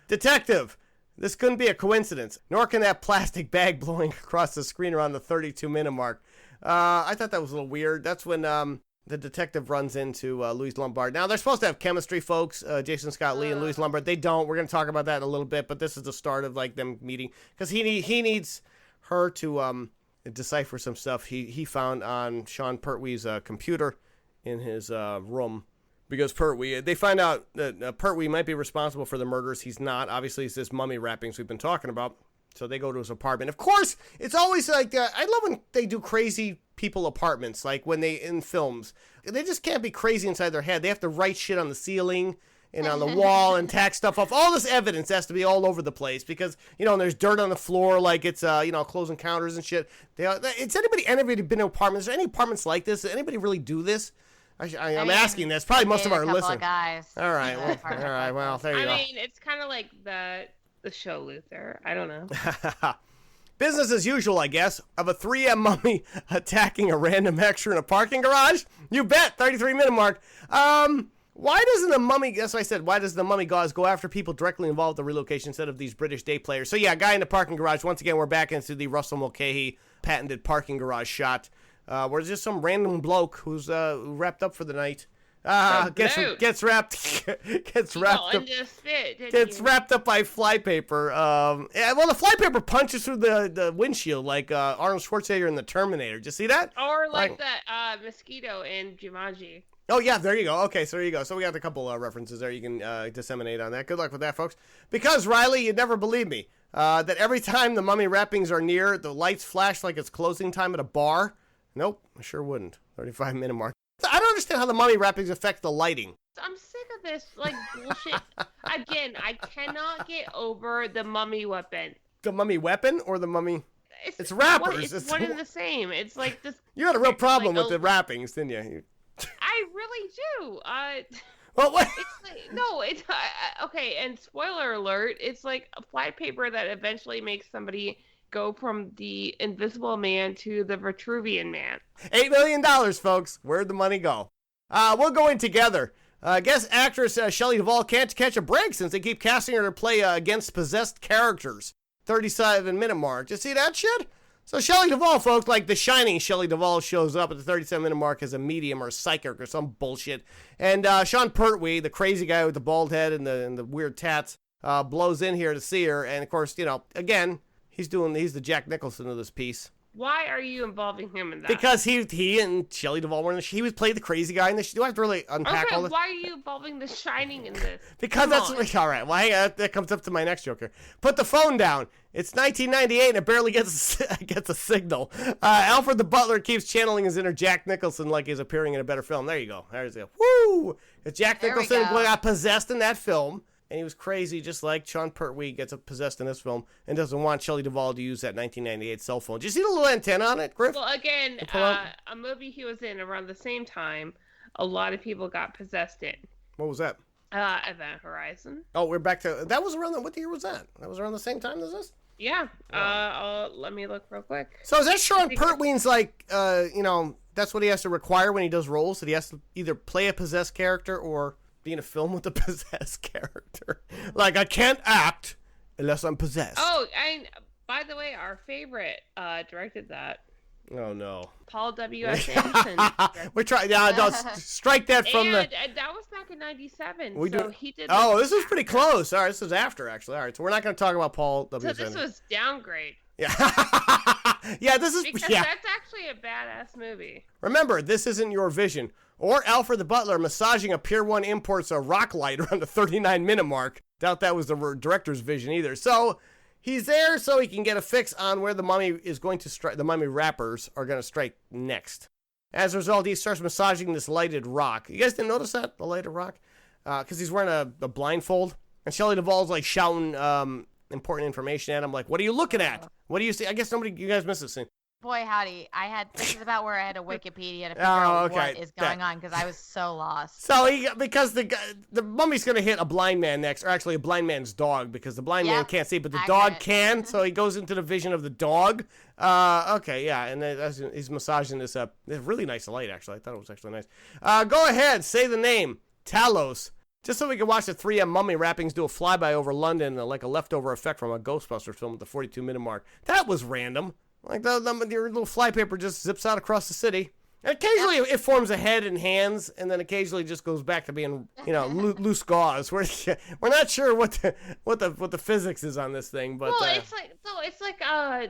Detective, this couldn't be a coincidence, nor can that plastic bag blowing across the screen around the 32-minute mark. I thought that was a little weird. That's when the detective runs into Louise Lombard. Now, they're supposed to have chemistry, folks, Jason Scott Lee and Louise Lombard. They don't. We're going to talk about that in a little bit, but this is the start of like them meeting, because he needs her to decipher some stuff he found on Sean Pertwee's computer in his room. Because they find out that Pertwee might be responsible for the murders. He's not. Obviously, it's this mummy wrappings we've been talking about. So they go to his apartment. Of course, it's always like, I love when they do crazy people apartments, like when in films. They just can't be crazy inside their head. They have to write shit on the ceiling and on the wall and tack stuff off. All this evidence has to be all over the place because, and there's dirt on the floor like it's, close encounters and shit. It's anybody been in apartments? Is there any apartments like this? Does anybody really do this? I'm asking this. Probably most of our listeners. Guys. All right. Well, there you go. I mean, it's kind of like the show Luther. I don't know. Business as usual, I guess, of a 3M mummy attacking a random extra in a parking garage. You bet. 33-minute mark. Why doesn't the mummy? That's what I said. Why does the mummy gauze go after people directly involved in the relocation instead of these British day players? So yeah, guy in the parking garage. Once again, we're back into the Russell Mulcahy patented parking garage shot. Where there's just some random bloke who's wrapped up for the night. Gets wrapped up by flypaper. The flypaper punches through the windshield like Arnold Schwarzenegger in the Terminator. Did you see that? Or like the mosquito in Jumanji. Oh yeah, there you go. Okay, so there you go. So we got a couple references there you can disseminate on that. Good luck with that, folks. Because Riley, you'd never believe me that every time the mummy wrappings are near, the lights flash like it's closing time at a bar. Nope, I sure wouldn't. 35-minute mark. I don't understand how the mummy wrappings affect the lighting. I'm sick of this, bullshit. Again, I cannot get over the mummy weapon. The mummy weapon or the mummy? It's wrappers. It's one and the same. It's like this. You had a real problem with the wrappings, didn't you? I really do. Well, what? Okay, and spoiler alert, it's like a flypaper that eventually makes somebody go from the Invisible Man to the Vitruvian Man. $8 million, folks. Where'd the money go? We'll go in together. Guest actress Shelley Duvall can't catch a break since they keep casting her to play against possessed characters. 37-minute mark. Did you see that shit? So Shelley Duvall, folks, like The Shining, Shelley Duvall shows up at the 37-minute mark as a medium or a psychic or some bullshit. And Sean Pertwee, the crazy guy with the bald head and the weird tats, blows in here to see her. And, of course, again, he's the Jack Nicholson of this piece. Why are you involving him in that? Because he and Shelley Duvall were in he was played the crazy guy in this. Do I have to really unpack all this? Why are you involving The Shining in this? Because all right. Well, that comes up to my next joke here. Put the phone down. It's 1998 and it barely gets a signal. Alfred the Butler keeps channeling his inner Jack Nicholson like he's appearing in a better film. There you go. There's it. Woo! Jack Nicholson got possessed in that film. And he was crazy, just like Sean Pertwee gets possessed in this film and doesn't want Shelley Duvall to use that 1998 cell phone. Did you see the little antenna on it, Griff? Well, again, a movie he was in around the same time, a lot of people got possessed in. What was that? Event Horizon. Oh, we're back to... That was around... What year was that? That was around the same time as this? Yeah. Let me look real quick. So is that Sean Pertwee's, like, that's what he has to require when he does roles? That he has to either play a possessed character or... be in a film with a possessed character. Like, I can't act unless I'm possessed. Oh, and by the way, our favorite directed that. Oh, no. Paul W.S. Anderson. We're trying... No, strike that from and that was back in 97. He did... Oh, this was pretty close. All right, this is after, actually. All right, so we're not going to talk about Paul W.S. So this was downgrade. Yeah. Yeah, this is... Because that's actually a badass movie. Remember, this isn't your vision. Or Alfred the Butler massaging a Pier 1 Imports a rock light around the 39-minute mark. Doubt that was the director's vision either. So he's there so he can get a fix on where the mummy is going to strike. The mummy rappers are going to strike next. As a result, he starts massaging this lighted rock. You guys didn't notice that? The lighted rock? Because he's wearing a blindfold. And Shelley Duvall's like shouting important information at him. Like, what are you looking at? What do you see? I guess you guys missed this scene. Boy, howdy. this is about where I had a Wikipedia to figure out what is going on, because I was so lost. So, because the mummy's going to hit a blind man next, or actually a blind man's dog, because the blind man can't see, but the dog can, so he goes into the vision of the dog. Okay, yeah, and he's massaging this up. It's really nice light, actually. I thought it was actually nice. Go ahead, say the name. Talos. Just so we can watch the 3M mummy wrappings do a flyby over London, like a leftover effect from a Ghostbusters film at the 42-minute mark. That was random. Like, your little flypaper just zips out across the city. And occasionally it forms a head and hands, and then occasionally just goes back to being, loose gauze. We're not sure what the physics is on this thing, but... Well, it's like a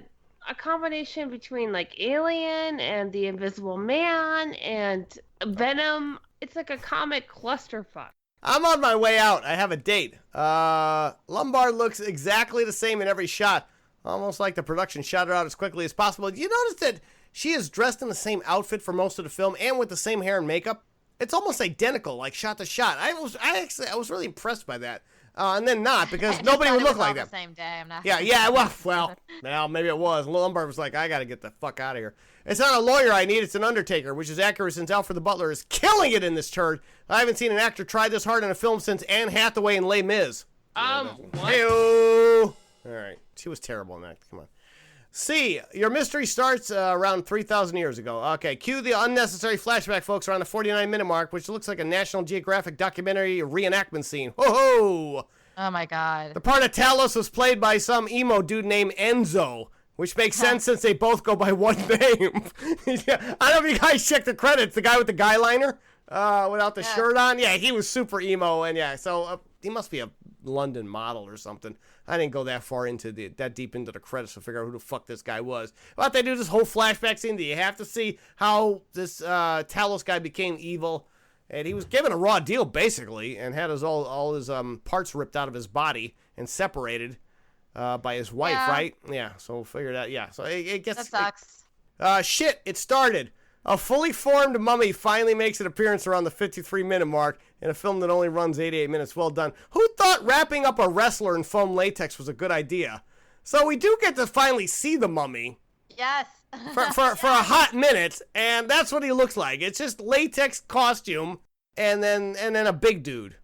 combination between, like, Alien and The Invisible Man and Venom. It's like a comic clusterfuck. I'm on my way out. I have a date. Lombard looks exactly the same in every shot. Almost like the production shot her out as quickly as possible. Do you notice that she is dressed in the same outfit for most of the film and with the same hair and makeup? It's almost identical, like shot to shot. I was really impressed by that. And then not, because nobody would look like them. The same day. I'm not. Yeah. Well, maybe it was. Lombard was like, I got to get the fuck out of here. It's not a lawyer I need. It's an undertaker, which is accurate since Alfred the Butler is killing it in this turd. I haven't seen an actor try this hard in a film since Anne Hathaway in Les Mis. What? Hey-o. All right. She was terrible in that. Come on. C. Your mystery starts around 3,000 years ago. Okay. Cue the unnecessary flashback, folks, around the 49-minute mark, which looks like a National Geographic documentary reenactment scene. Ho-ho! Oh, my God. The part of Talos was played by some emo dude named Enzo, which makes sense since they both go by one name. I don't know if you guys checked the credits. The guy with the guy liner without the shirt on. Yeah, he was super emo, and so he must be a London model or something. I didn't go that far that deep into the credits to figure out who the fuck this guy was. But they do this whole flashback scene. Do you have to see how this Talos guy became evil? And he was given a raw deal, basically, and had all his parts ripped out of his body and separated by his wife, right? Yeah, so figure that. Yeah, so it gets... That sucks. Shit, it started. A fully formed mummy finally makes an appearance around the 53-minute mark in a film that only runs 88 minutes. Well done. Who thought wrapping up a wrestler in foam latex was a good idea? So we do get to finally see the mummy. Yes. for a hot minute, and that's what he looks like. It's just latex costume, and then a big dude.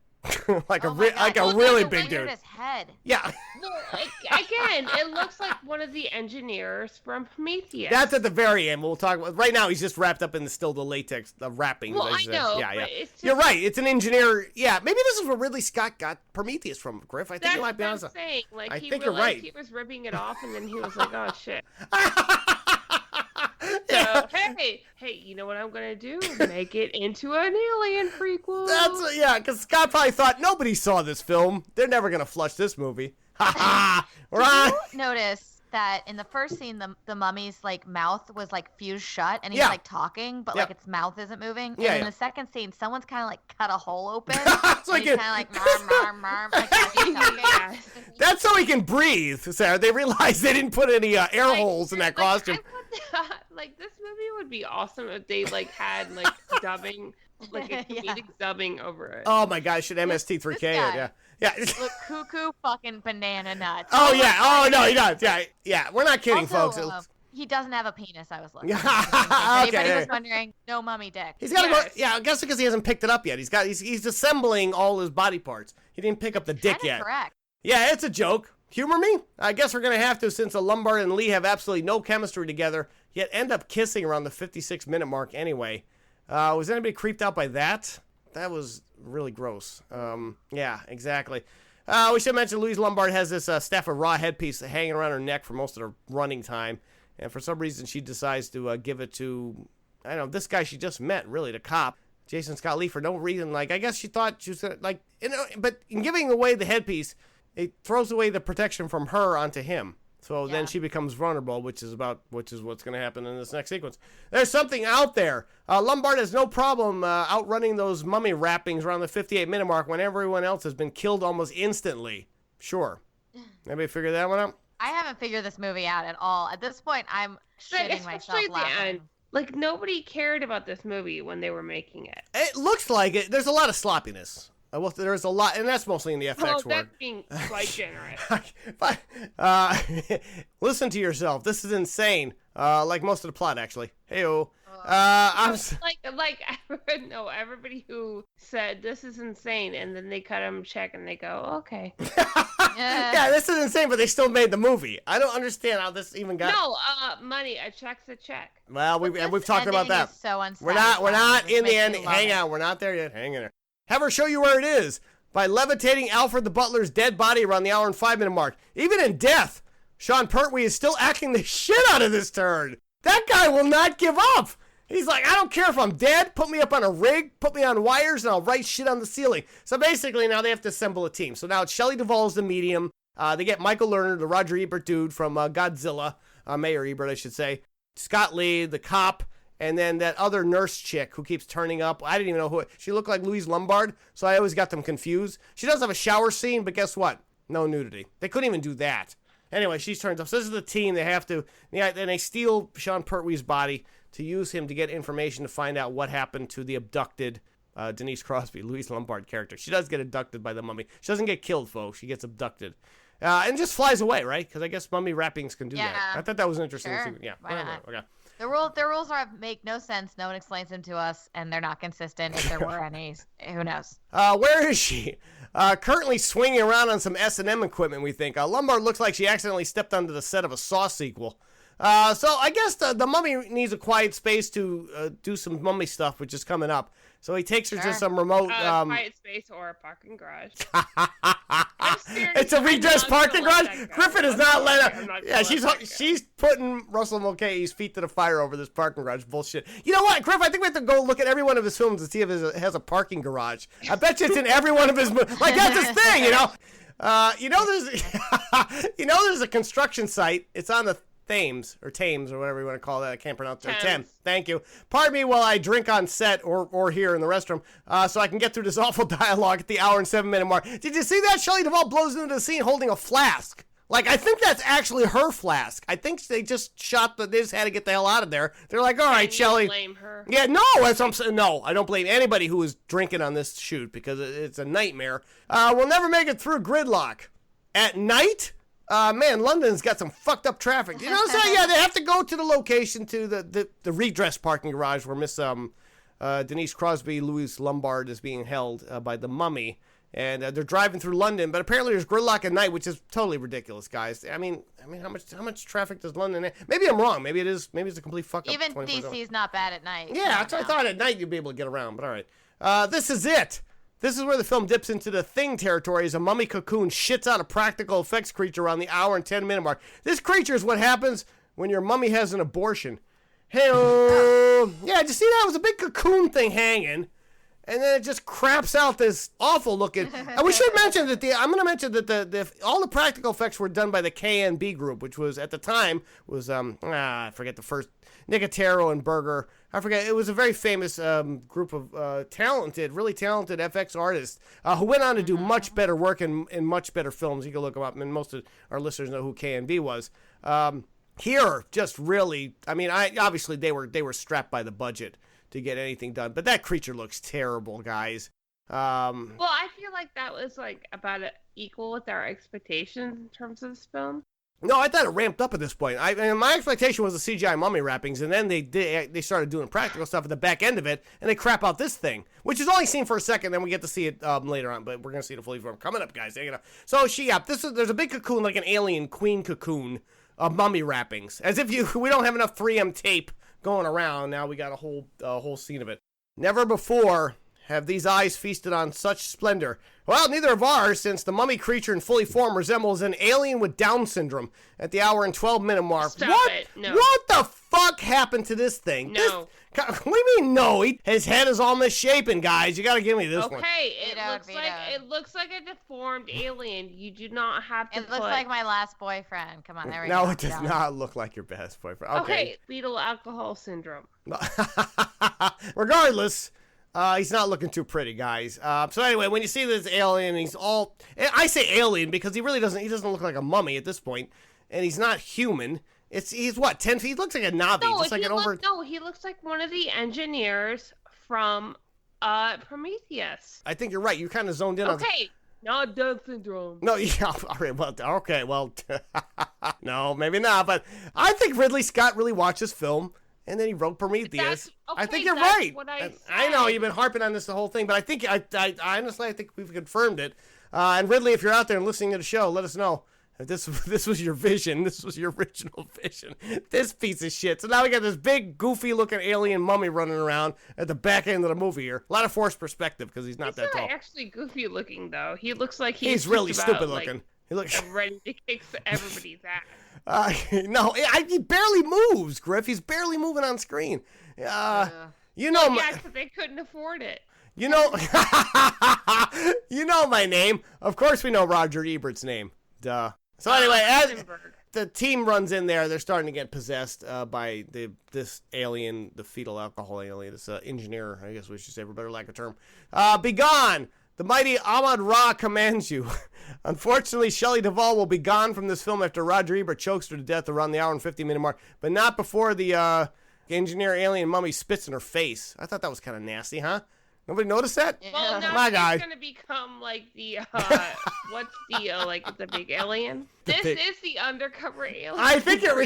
like a really big dude. His head. Yeah. No, again, it looks like one of the engineers from Prometheus. That's at the very end. We'll talk about. Right now, he's just wrapped up in the latex, the wrappings. Well, I know. Yeah. It's You're right. It's an engineer. Yeah, maybe this is where Ridley Scott got Prometheus from, Griff. I think you might be honest. That's what I'm saying. Like, I he think realized you're right. He was ripping it off, and then he was like, "Oh shit." Yeah. So, hey, you know what I'm gonna do? Make it into an Alien prequel. Because Scott probably thought nobody saw this film. They're never gonna flush this movie. Ha ha! Did you notice that in the first scene, the mummy's like mouth was like fused shut, and he's like talking, but like its mouth isn't moving. And in the second scene, someone's kind of like cut a hole open. It's like he's kind of like marm, like that's so he can breathe, Sarah. They realized they didn't put any air holes in that costume. Like this movie would be awesome if they like had like dubbing, like a comedic dubbing over it. Oh my gosh, should MST3K it? Yeah. Look, cuckoo fucking banana nuts. Oh yeah. Oh no, he does. Yeah. We're not kidding, also, folks. He doesn't have a penis. I was looking. Anybody was wondering, no mummy dick. He's got to go. Yeah, I guess because he hasn't picked it up yet. He's assembling all his body parts. He didn't pick up the dick yet. Correct. Yeah, it's a joke. Humor me? I guess we're gonna have to, since Lombard and Lee have absolutely no chemistry together, yet end up kissing around the 56-minute mark anyway. Was anybody creeped out by that? That was really gross. Yeah, exactly. We should mention Louise Lombard has this Stafford Raw headpiece hanging around her neck for most of her running time. And for some reason, she decides to give it to, I don't know, this guy she just met, really, the cop, Jason Scott Lee, for no reason. Like, I guess she thought she was going to, like, you know, but in giving away the headpiece, it throws away the protection from her onto him. So then she becomes vulnerable, which is what's going to happen in this next sequence. There's something out there. Lombard has no problem outrunning those mummy wrappings around the 58-minute mark when everyone else has been killed almost instantly. Sure. Anybody figure that one out? I haven't figured this movie out at all. At this point, I'm shitting myself laughing. Like, nobody cared about this movie when they were making it. It looks like it. There's a lot of sloppiness. Well, there's a lot, and that's mostly in the FX world. That's being quite generous. Listen to yourself. This is insane. Like most of the plot, actually. Hey-o. I'm everybody who said this is insane, and then they cut them a check, and they go, okay. Yeah, this is insane, but they still made the movie. I don't understand how this even got. No, money. A check's a check. Well, we've talked about that. So we're not in the end. Hang on, we're not there yet. Hang in there. Have her show you where it is by levitating Alfred the Butler's dead body around the hour and 5-minute mark. Even in death, Sean Pertwee is still acting the shit out of this turd. That guy will not give up. He's like, I don't care if I'm dead. Put me up on a rig, put me on wires, and I'll write shit on the ceiling. So basically, now they have to assemble a team. So now it's Shelley Duvall's the medium. They get Michael Lerner, the Roger Ebert dude from Godzilla, Mayor Ebert, I should say. Scott Lee, the cop. And then that other nurse chick who keeps turning up. I didn't even know who. She looked like Louise Lombard, so I always got them confused. She does have a shower scene, but guess what? No nudity. They couldn't even do that. Anyway, she turns up. So this is the team. They have to. Yeah, then they steal Sean Pertwee's body to use him to get information to find out what happened to the abducted Denise Crosby, Louise Lombard character. She does get abducted by the mummy. She doesn't get killed, folks. She gets abducted. And just flies away, right? Because I guess mummy wrappings can do that. I thought that was interesting. Sure. Yeah. Okay. The rules make no sense. No one explains them to us, and they're not consistent. If there were any, who knows? Where is she? Currently swinging around on some S&M equipment, we think. Lombard looks like she accidentally stepped onto the set of a Saw sequel. So I guess the mummy needs a quiet space to do some mummy stuff, which is coming up. So he takes her to some remote... quiet space or a parking garage. It's a redressed parking garage? Griffin is not letting her... Yeah, she's putting Russell Mulcahy's feet to the fire over this parking garage bullshit. You know what, Griff? I think we have to go look at every one of his films to see if it has a parking garage. I bet you it's in every one of his movies. Like, that's his thing, you know? There's a construction site. It's on the Thames, or whatever you want to call that. I can't pronounce it. Thames. Thank you. Pardon me while I drink on set or here in the restroom, so I can get through this awful dialogue at the hour and 7-minute mark. Did you see that? Shelley Duvall blows into the scene holding a flask. Like, I think that's actually her flask. I think they just they just had to get the hell out of there. They're like, all right, Shelley. Blame her. Yeah, no, that's what I'm saying. No, I don't blame anybody who was drinking on this shoot because it's a nightmare. We'll never make it through gridlock. At night? Man, London's got some fucked up traffic. You know what I'm saying? Yeah, they have to go to the location, to the redressed parking garage where Miss Denise Crosby, Louise Lombard is being held by the mummy. And they're driving through London, but apparently there's gridlock at night, which is totally ridiculous, guys. I mean, how much traffic does London have? Maybe I'm wrong. Maybe it's a complete fuck up. Even DC's not bad at night. Yeah, that's what I thought. At night you'd be able to get around, but all right. This is it. This is where the film dips into the Thing territory as a mummy cocoon shits out a practical effects creature around the hour and 10-minute mark. This creature is what happens when your mummy has an abortion. Hey, yeah, did you see that? It was a big cocoon thing hanging. and then it just craps out this awful looking. And we should mention that I'm going to mention that all the practical effects were done by the KNB group, which was at the time was I forget the first, Nicotero and Berger. I forget. It was a very famous group of really talented FX artists who went on to do much better work in much better films. You can look them up, and most of our listeners know who KNB was. Here, just really, I mean, obviously they were strapped by the budget to get anything done, but that creature looks terrible, guys. Well, I feel like that was like about equal with our expectations in terms of this film. No, I thought it ramped up at this point. My expectation was the CGI mummy wrappings, and then they started doing practical stuff at the back end of it, and they crap out this thing, which is only seen for a second. Then we get to see it later on, but we're gonna see the fully formed coming up, guys. So there's a big cocoon, like an alien queen cocoon of mummy wrappings, as if we don't have enough 3M tape going around. Now we got a whole scene of it. Never before have these eyes feasted on such splendor. Well, neither of ours, since the mummy creature in fully form resembles an alien with Down syndrome at the hour and 12-minute mark. Stop it. No. What the fuck happened to this thing? No. What do you mean no? His head is all misshapen, guys. You gotta give me this one. Okay, it looks like a deformed alien. You do not have to. It looks like my last boyfriend. Come on, there we go. No, it does not look like your best boyfriend. Okay. Fetal alcohol syndrome. Regardless, he's not looking too pretty, guys. So anyway, when you see this alien, I say alien because he doesn't look like a mummy at this point, and he's not human. He's what, 10 feet? He looks like a Navi. He looks like one of the engineers from Prometheus. I think you're right. You kind of zoned in on... Okay, not Down syndrome. No, yeah, all right, well, no, maybe not, but I think Ridley Scott really watched this film, and then he wrote Prometheus. I think you're right. I know, you've been harping on this the whole thing, but I think, I honestly, I think we've confirmed it. And Ridley, if you're out there and listening to the show, let us know. This was your vision. This was your original vision. This piece of shit. So now we got this big, goofy-looking alien mummy running around at the back end of the movie here. A lot of forced perspective because he's not that tall. He's not actually goofy-looking, though. He looks like he's really stupid-looking. He looks ready to kick everybody's ass. No, he barely moves, Griff. He's barely moving on screen. You know, because they couldn't afford it. You know, you know my name. Of course, we know Roger Ebert's name. Duh. So anyway, as the team runs in there, they're starting to get possessed by this alien, the fetal alcohol alien, this engineer, I guess we should say for better lack of term. Begone! The mighty Ahmad Ra commands you. Unfortunately, Shelley Duvall will be gone from this film after Roger Ebert chokes her to death around the hour and 50-minute mark, but not before the engineer alien mummy spits in her face. I thought that was kind of nasty, huh? Nobody noticed that? Well, no, he's going to become like the, what's the, like the big alien? This is the undercover alien. I think here we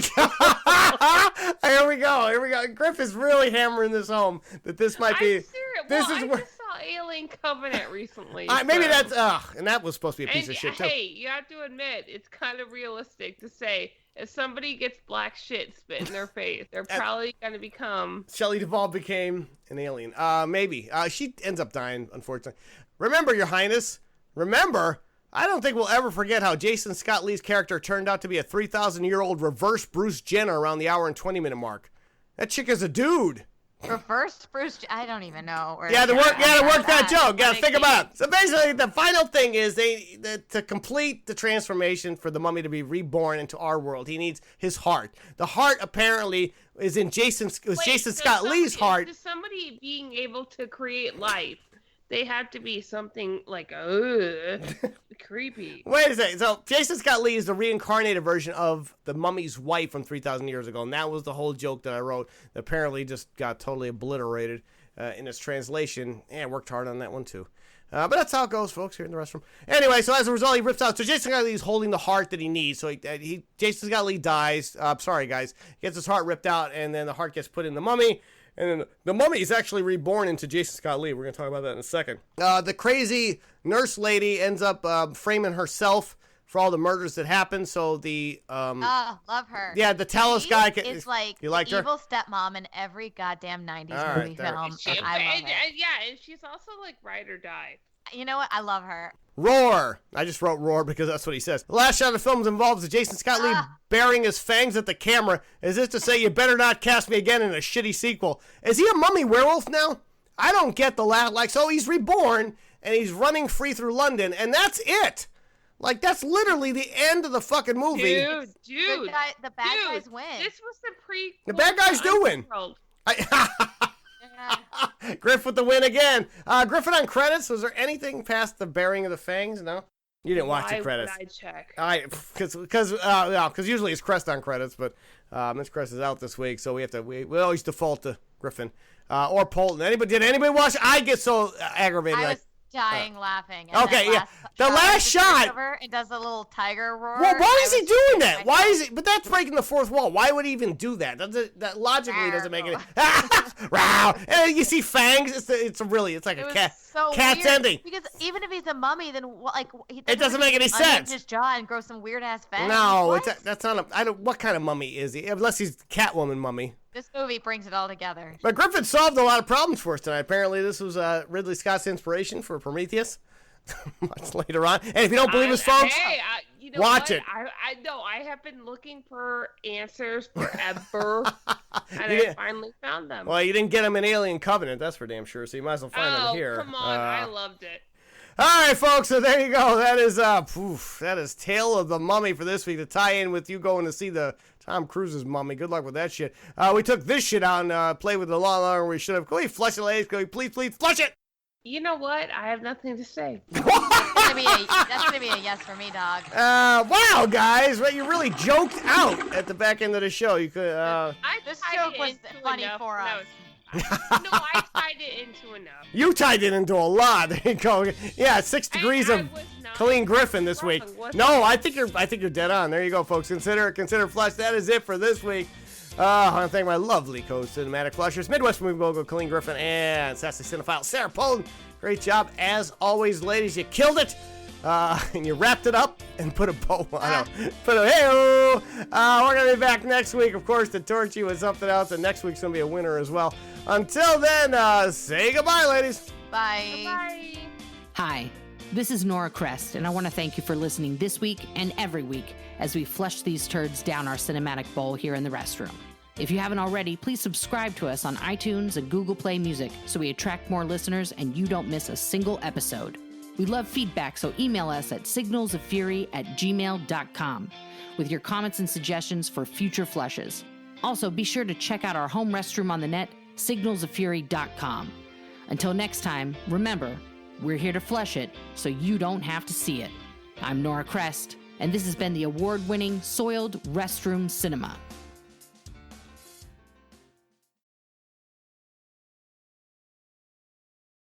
go. Here we go. Griff is really hammering this home that this might be. I'm serious. I just saw Alien Covenant recently. Maybe that's, and that was supposed to be a piece of shit too. Hey, you have to admit, it's kind of realistic to say, if somebody gets black shit spit in their face, they're probably going to become... Shelley Duvall became an alien. Maybe. She ends up dying, unfortunately. Remember, Your Highness, I don't think we'll ever forget how Jason Scott Lee's character turned out to be a 3,000-year-old reverse Bruce Jenner around the hour and 20-minute mark. That chick is a dude. Reverse Bruce, I don't even know. To work that joke. Gotta think about it. So basically, the final thing is to complete the transformation for the mummy to be reborn into our world, he needs his heart. The heart apparently is in Jason Scott Lee's heart. To somebody being able to create life, they have to be something like, creepy. Wait a second. So Jason Scott Lee is the reincarnated version of the mummy's wife from 3,000 years ago. And that was the whole joke that I wrote that apparently just got totally obliterated in its translation. I worked hard on that one too. But that's how it goes, folks, here in the restroom. Anyway, so as a result, he rips out. So Jason Scott Lee is holding the heart that he needs. So Jason Scott Lee dies. Sorry, guys. He gets his heart ripped out, and then the heart gets put in the mummy. And then the mummy is actually reborn into Jason Scott Lee. We're going to talk about that in a second. The crazy nurse lady ends up framing herself for all the murders that happened. So love her. Yeah, the Talos guy. It's like you liked the her? evil stepmom in every goddamn 90s movie film. I love it. Yeah, and she's also like ride or die. You know what? I love her. Roar! I just wrote roar because that's what he says. The last shot of the film involves Jason Scott Lee baring his fangs at the camera. Is this to say you better not cast me again in a shitty sequel? Is he a mummy werewolf now? I don't get the laugh. Like, so he's reborn, and he's running free through London, and that's it. Like, that's literally the end of the fucking movie. Dude. The bad guys win. This was the prequel. The bad guys do win. Griff with the win again. Griffin on credits. Was there anything past the burying of the fangs? No? You didn't watch the credits. Why would I check? Because usually it's Crest on credits, but Miss Crest is out this week, so we always default to Griffin or Polton. Did anybody watch? I get so aggravated. I was dying laughing. Okay, yeah. The last shot. It does a little tiger roar. Well, why is he doing that? Why is he? But that's breaking the fourth wall. Why would he even do that? That logically doesn't make any. And you see fangs. It's like a cat. Cat's ending. Because even if he's a mummy, then it doesn't make any sense. His jaw and grow some weird ass fangs. No, that's not a. I don't. What kind of mummy is he? Unless he's Catwoman mummy. This movie brings it all together. But Griffin solved a lot of problems for us tonight. Apparently, this was Ridley Scott's inspiration for Prometheus. Much later on. And if you don't believe us, folks, watch it. I have been looking for answers forever, and I finally found them. Well, you didn't get them in Alien Covenant, that's for damn sure, so you might as well find them here. Come on, I loved it. All right, folks, so there you go. That is Tale of the Mummy for this week to tie in with you going to see the Tom Cruise's Mummy. Good luck with that shit. We took this shit out and played with it a lot longer than we should have. Can we flush it, ladies? Can we please flush it? You know what? I have nothing to say. That's gonna be a yes for me, dog. Wow, guys, you really joked out at the back end of the show. You could. This joke was funny for us. No, I tied it into enough. You tied it into a lot. There you go. Yeah, 6 degrees of Colleen Griffin this week. No, I think you're dead on. There you go, folks. Consider flush. That is it for this week. I want to thank my lovely co-cinematic flushers, Midwest movie mogul Colleen Griffin, and sassy cinephile Sarah Polden. Great job as always, ladies. You killed it, and you wrapped it up and put a bow on it. We're gonna be back next week, of course, to torch you with something else, and next week's gonna be a winner as well. Until then, say goodbye, ladies. Bye. Bye. Hi. This is Nora Crest, and I want to thank you for listening this week and every week as we flush these turds down our cinematic bowl here in the restroom. If you haven't already, please subscribe to us on iTunes and Google Play Music so we attract more listeners and you don't miss a single episode. We love feedback, so email us at signalsoffury@gmail.com with your comments and suggestions for future flushes. Also, be sure to check out our home restroom on the net, signalsoffury.com. Until next time, remember, we're here to flush it so you don't have to see it. I'm Nora Crest, and this has been the award-winning Soiled Restroom Cinema.